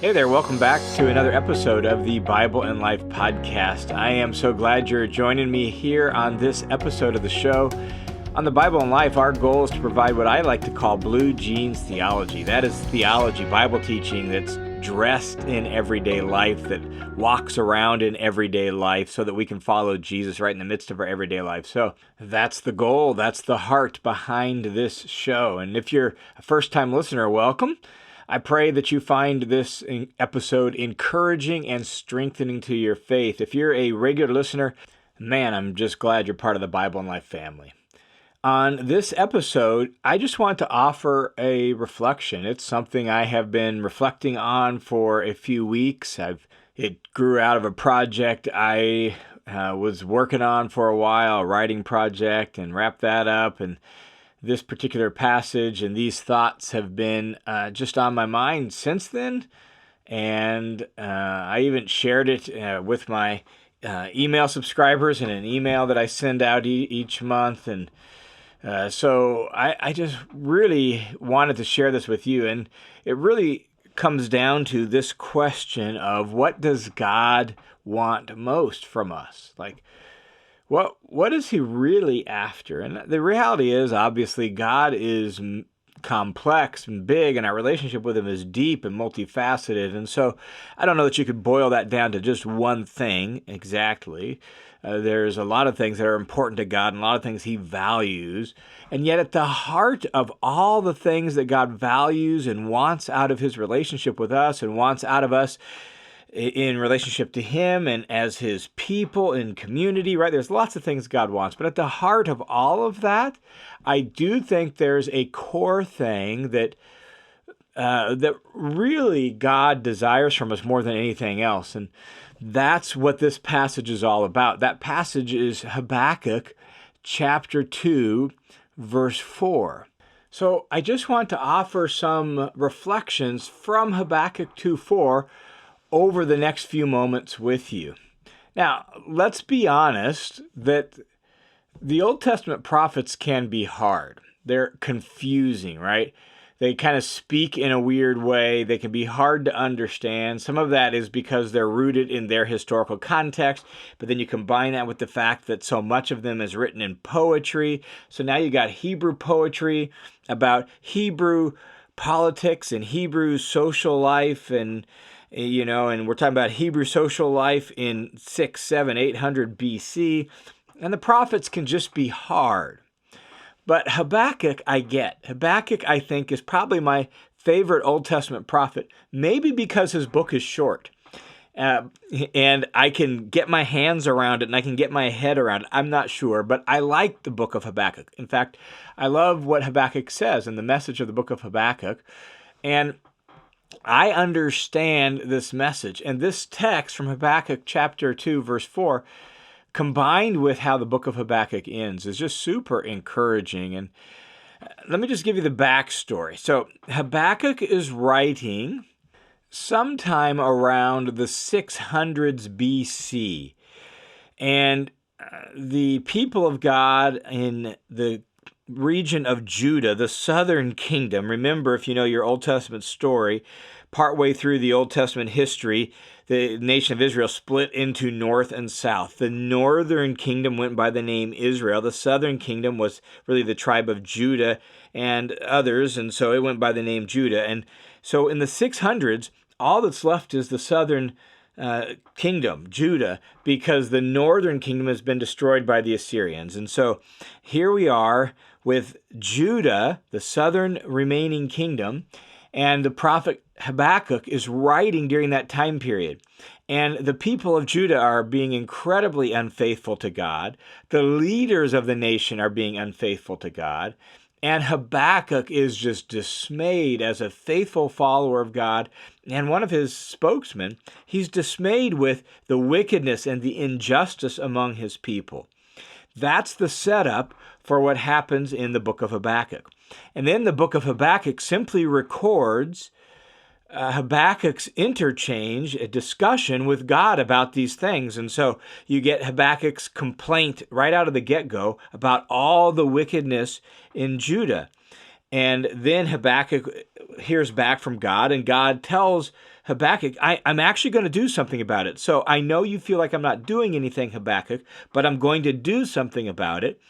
Hey there, welcome back to another episode of the Bible and Life podcast. I am so glad you're joining me here on this episode of the show. On the Bible and Life, our goal is to provide what I like to call blue jeans theology. That is theology, Bible teaching that's dressed in everyday life, that walks around in everyday life so that we can follow Jesus right in the midst of our everyday life. So that's the goal. That's the heart behind this show. And if you're a first-time listener, welcome. I pray that you find this episode encouraging and strengthening to your faith. If you're a regular listener, man, I'm just glad you're part of the Bible and Life family. On this episode, I just want to offer a reflection. It's something I have been reflecting on for a few weeks. It grew out of a project I was working on for a while, a writing project, and wrapped that up. And this particular passage and these thoughts have been just on my mind since then. And I even shared it with my email subscribers in an email that I send out each month. And so I just really wanted to share this with you. And it really comes down to this question of, what does God want most from us? Like, what is he really after? And the reality is, obviously, God is complex and big, and our relationship with him is deep and multifaceted. And so I don't know that you could boil that down to just one thing exactly. There's a lot of things that are important to God and a lot of things he values. And yet at the heart of all the things that God values and wants out of his relationship with us and wants out of us in relationship to him and as his people in community, right? There's lots of things God wants, but at the heart of all of that, I do think there's a core thing that really God desires from us more than anything else, and that's what this passage is all about. That passage is Habakkuk chapter 2, verse 4. So I just want to offer some reflections from Habakkuk 2:4 over the next few moments with you. Now, let's be honest that the Old Testament prophets can be hard. They're confusing, right? They kind of speak in a weird way. They can be hard to understand. Some of that is because they're rooted in their historical context, but then you combine that with the fact that so much of them is written in poetry. So now you got Hebrew poetry about Hebrew politics and Hebrew social life, and we're talking about Hebrew social life in 6, 7, 800 BC, and the prophets can just be hard. But Habakkuk, I get. Habakkuk, I think, is probably my favorite Old Testament prophet, maybe because his book is short. And I can get my hands around it and I can get my head around it. I'm not sure, but I like the book of Habakkuk. In fact, I love what Habakkuk says in the message of the book of Habakkuk. And I understand this message. And this text from Habakkuk chapter 2, verse 4, combined with how the book of Habakkuk ends, is just super encouraging. And let me just give you the backstory. So Habakkuk is writing sometime around the 600s BC. And the people of God in the region of Judah, the southern kingdom. Remember, if you know your Old Testament story, partway through the Old Testament history, the nation of Israel split into north and south. The northern kingdom went by the name Israel. The southern kingdom was really the tribe of Judah and others, and so it went by the name Judah. And so in the 600s, all that's left is the southern kingdom, Judah, because the northern kingdom has been destroyed by the Assyrians. And so here we are with Judah, the southern remaining kingdom, and the prophet Habakkuk is writing during that time period. And the people of Judah are being incredibly unfaithful to God. The leaders of the nation are being unfaithful to God. And Habakkuk is just dismayed as a faithful follower of God. And one of his spokesmen, he's dismayed with the wickedness and the injustice among his people. That's the setup for what happens in the book of Habakkuk. And then the book of Habakkuk simply records Habakkuk's interchange, a discussion with God about these things. And so you get Habakkuk's complaint right out of the get-go about all the wickedness in Judah. And then Habakkuk hears back from God, and God tells Habakkuk, I'm actually going to do something about it. So I know you feel like I'm not doing anything, Habakkuk, but I'm going to do something about it.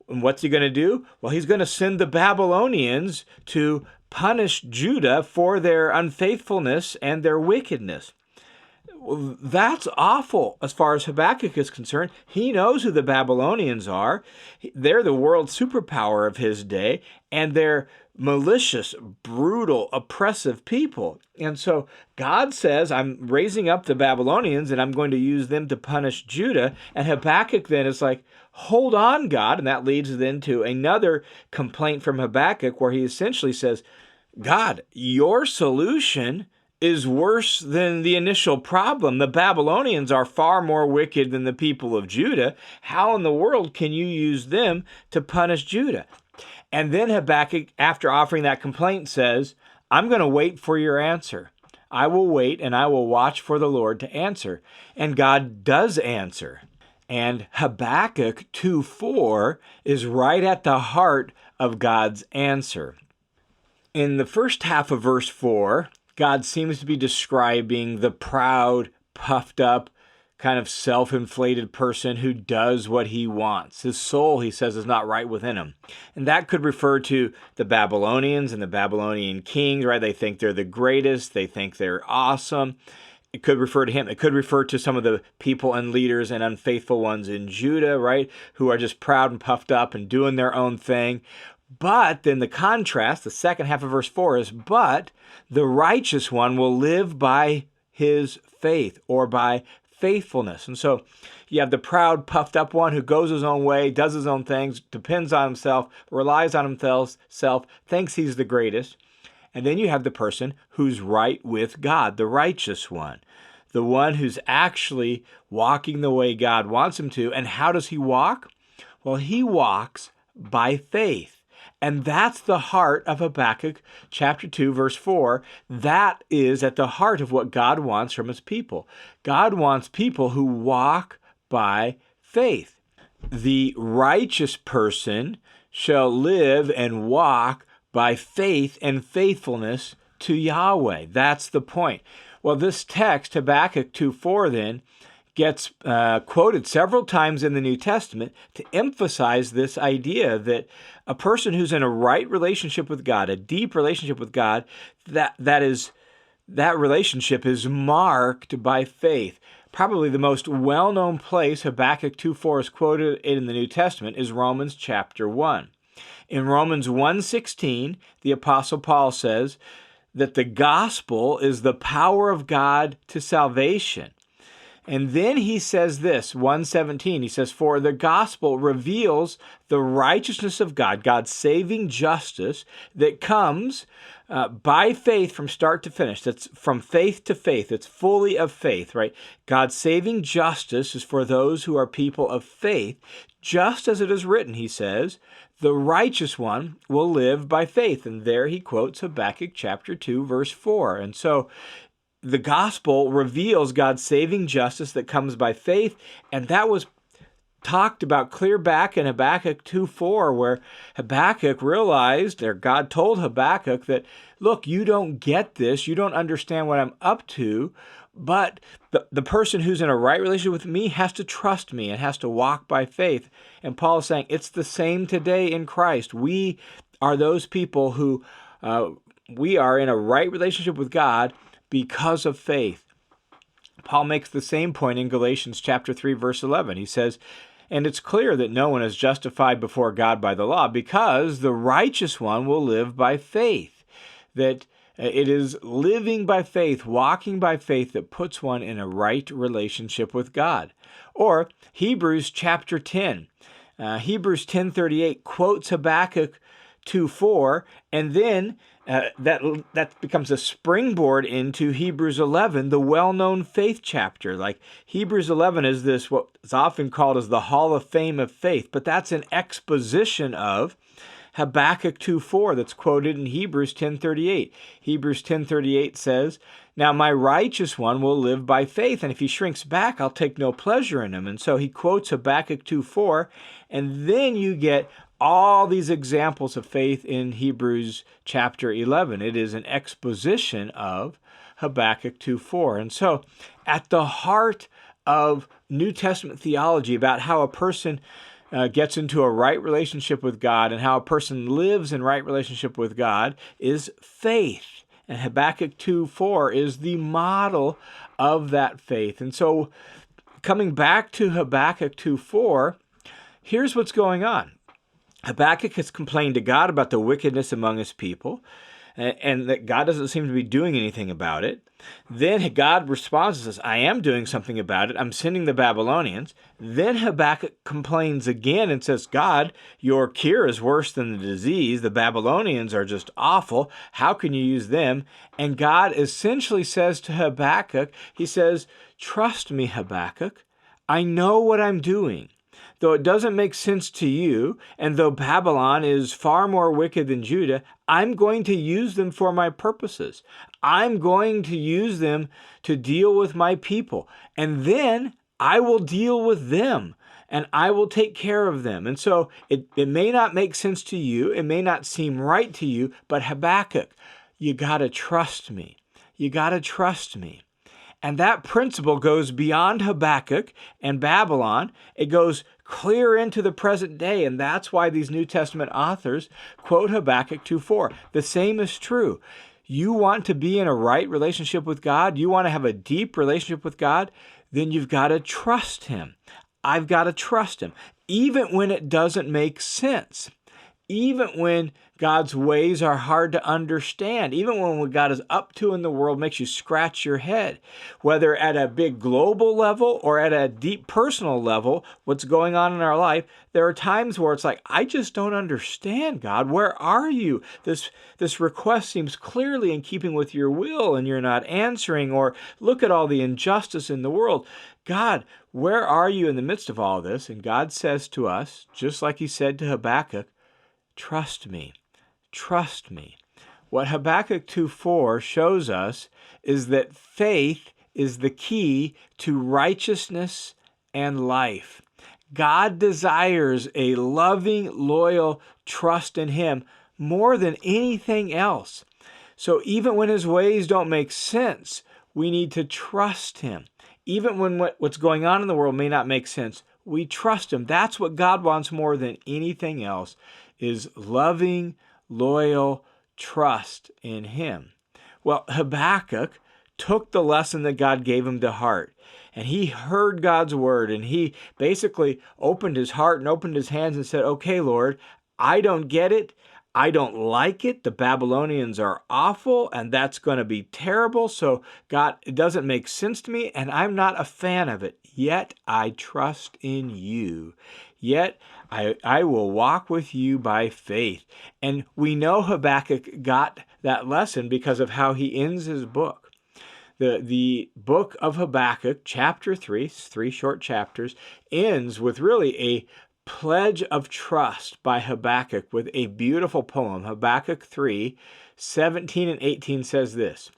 And what's he going to do? Well, he's going to send the Babylonians to punish Judah for their unfaithfulness and their wickedness. Well, that's awful as far as Habakkuk is concerned. He knows who the Babylonians are. They're the world superpower of his day, and they're malicious, brutal, oppressive people. And so God says, I'm raising up the Babylonians, and I'm going to use them to punish Judah. And Habakkuk then is like, hold on, God. And that leads then to another complaint from Habakkuk, where he essentially says, God, your solution is worse than the initial problem. The Babylonians are far more wicked than the people of Judah. How in the world can you use them to punish Judah? And then Habakkuk, after offering that complaint, says, I'm going to wait for your answer. I will wait and I will watch for the Lord to answer. And God does answer. And Habakkuk 2:4 is right at the heart of God's answer. In the first half of verse 4, God seems to be describing the proud, puffed up, kind of self-inflated person who does what he wants. His soul, he says, is not right within him. And that could refer to the Babylonians and the Babylonian kings, right? They think they're the greatest. They think they're awesome. It could refer to him. It could refer to some of the people and leaders and unfaithful ones in Judah, right? Who are just proud and puffed up and doing their own thing. But then the contrast, the second half of verse 4 is, but the righteous one will live by his faith or by faithfulness. And so you have the proud, puffed up one who goes his own way, does his own things, depends on himself, relies on himself, thinks he's the greatest. And then you have the person who's right with God, the righteous one, the one who's actually walking the way God wants him to. And how does he walk? Well, he walks by faith. And that's the heart of Habakkuk chapter 2, verse 4. That is at the heart of what God wants from his people. God wants people who walk by faith. The righteous person shall live and walk by faith and faithfulness to Yahweh. That's the point. Well, this text, Habakkuk 2:4, then, gets quoted several times in the New Testament to emphasize this idea that a person who's in a right relationship with God, a deep relationship with God, that relationship is marked by faith. Probably the most well-known place Habakkuk 2:4 is quoted in the New Testament is Romans chapter 1. In Romans 1:16, the Apostle Paul says that the gospel is the power of God to salvation. And then he says this, 1:17, he says, for the gospel reveals the righteousness of God, God's saving justice that comes by faith from start to finish. That's from faith to faith. It's fully of faith, right? God's saving justice is for those who are people of faith, just as it is written, he says, the righteous one will live by faith. And there he quotes Habakkuk chapter 2, verse 4. And so the gospel reveals God's saving justice that comes by faith, and that was talked about clear back in Habakkuk 2:4, where Habakkuk realized, or God told Habakkuk that, look, you don't get this, you don't understand what I'm up to, but the person who's in a right relationship with me has to trust me and has to walk by faith. And Paul is saying it's the same today in Christ. We are those people who we are in a right relationship with God because of faith. Paul makes the same point in Galatians chapter 3, verse 11. He says, and it's clear that no one is justified before God by the law because the righteous one will live by faith. That it is living by faith, walking by faith that puts one in a right relationship with God. Or Hebrews chapter 10. Hebrews 10:38 quotes Habakkuk 2:4, and then that becomes a springboard into Hebrews 11, the well-known faith chapter. Like Hebrews 11 is this, what is often called as the Hall of Fame of faith, but that's an exposition of Habakkuk 2:4 that's quoted in Hebrews 10:38. Hebrews 10:38 says, now my righteous one will live by faith, and if he shrinks back, I'll take no pleasure in him. And so he quotes Habakkuk 2:4, and then you get all these examples of faith in Hebrews chapter 11. It is an exposition of Habakkuk 2:4. And so at the heart of New Testament theology about how a person gets into a right relationship with God and how a person lives in right relationship with God is faith. And Habakkuk 2:4 is the model of that faith. And so coming back to Habakkuk 2:4, here's what's going on. Habakkuk has complained to God about the wickedness among his people, and that God doesn't seem to be doing anything about it. Then God responds and says, I am doing something about it. I'm sending the Babylonians. Then Habakkuk complains again and says, God, your cure is worse than the disease. The Babylonians are just awful. How can you use them? And God essentially says to Habakkuk, he says, trust me, Habakkuk. I know what I'm doing. Though it doesn't make sense to you, and though Babylon is far more wicked than Judah, I'm going to use them for my purposes. I'm going to use them to deal with my people. And then I will deal with them, and I will take care of them. And so it may not make sense to you. It may not seem right to you, but Habakkuk, you got to trust me. You got to trust me. And that principle goes beyond Habakkuk and Babylon. It goes clear into the present day, and that's why these New Testament authors quote Habakkuk 2:4. The same is true. You want to be in a right relationship with God, you want to have a deep relationship with God, then you've got to trust Him. I've got to trust Him, even when it doesn't make sense. Even when God's ways are hard to understand, even when what God is up to in the world makes you scratch your head, whether at a big global level or at a deep personal level, what's going on in our life, there are times where it's like, I just don't understand, God. Where are you? This request seems clearly in keeping with your will and you're not answering, or look at all the injustice in the world. God, where are you in the midst of all this? And God says to us, just like He said to Habakkuk, trust me, trust me. What Habakkuk 2:4 shows us is that faith is the key to righteousness and life. God desires a loving, loyal trust in Him more than anything else. So even when His ways don't make sense, we need to trust Him. Even when what's going on in the world may not make sense, we trust Him. That's what God wants more than anything else, is loving, loyal trust in Him. Well, Habakkuk took the lesson that God gave him to heart, and he heard God's word, and he basically opened his heart and opened his hands and said, okay, Lord, I don't get it. I don't like it. The Babylonians are awful, and that's going to be terrible. So, God, it doesn't make sense to me, and I'm not a fan of it. Yet I trust in you. Yet I will walk with you by faith. And we know Habakkuk got that lesson because of how he ends his book. The book of Habakkuk, chapter 3, 3 short chapters, ends with really a pledge of trust by Habakkuk with a beautiful poem. Habakkuk 3, 17 and 18 says this: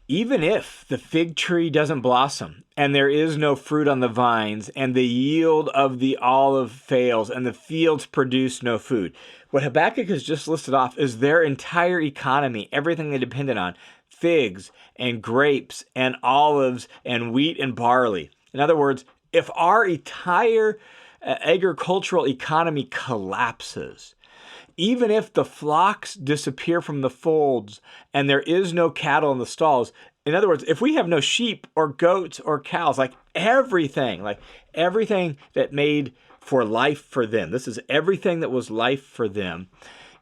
even if the fig tree doesn't blossom, and there is no fruit on the vines, and the yield of the olive fails, and the fields produce no food. What Habakkuk has just listed off is their entire economy, everything they depended on: figs and grapes and olives and wheat and barley. In other words, if our entire agricultural economy collapses, even if the flocks disappear from the folds and there is no cattle in the stalls, in other words, if we have no sheep or goats or cows, like everything that made for life for them, this is everything that was life for them,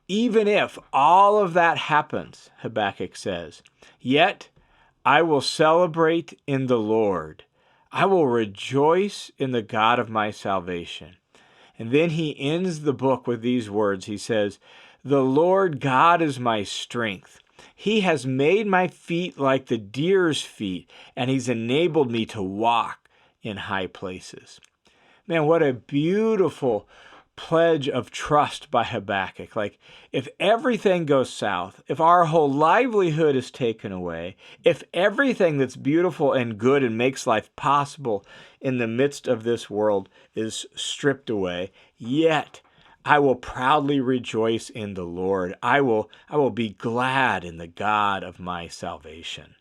even if all of that happens, Habakkuk says, yet I will celebrate in the Lord. I will rejoice in the God of my salvation. And then he ends the book with these words. He says, the Lord God is my strength. He has made my feet like the deer's feet, and He's enabled me to walk in high places. Man, what a beautiful pledge of trust by Habakkuk. Like, if everything goes south, if our whole livelihood is taken away, if everything that's beautiful and good and makes life possible in the midst of this world is stripped away, yet I will proudly rejoice in the Lord. I will be glad in the God of my salvation.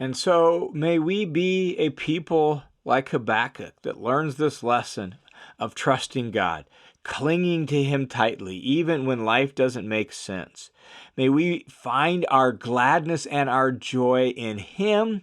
And so may we be a people like Habakkuk that learns this lesson of trusting God, clinging to Him tightly, even when life doesn't make sense. May we find our gladness and our joy in Him,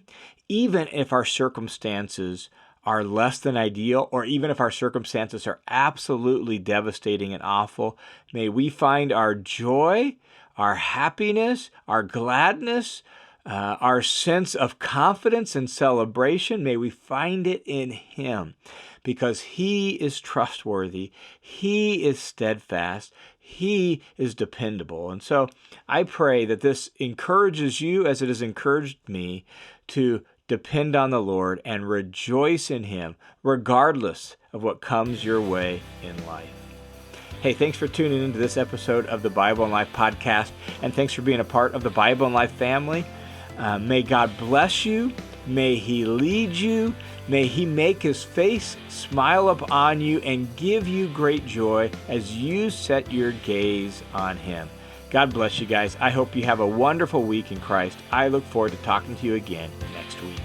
even if our circumstances are less than ideal, or even if our circumstances are absolutely devastating and awful. May we find our joy, our happiness, our gladness, our sense of confidence and celebration. May we find it in Him, because He is trustworthy, He is steadfast, He is dependable. And so I pray that this encourages you as it has encouraged me to depend on the Lord and rejoice in Him, regardless of what comes your way in life. Hey, thanks for tuning into this episode of the Bible and Life podcast, and thanks for being a part of the Bible and Life family. May God bless you. May He lead you. May He make His face smile upon you and give you great joy as you set your gaze on Him. God bless you guys. I hope you have a wonderful week in Christ. I look forward to talking to you again next week.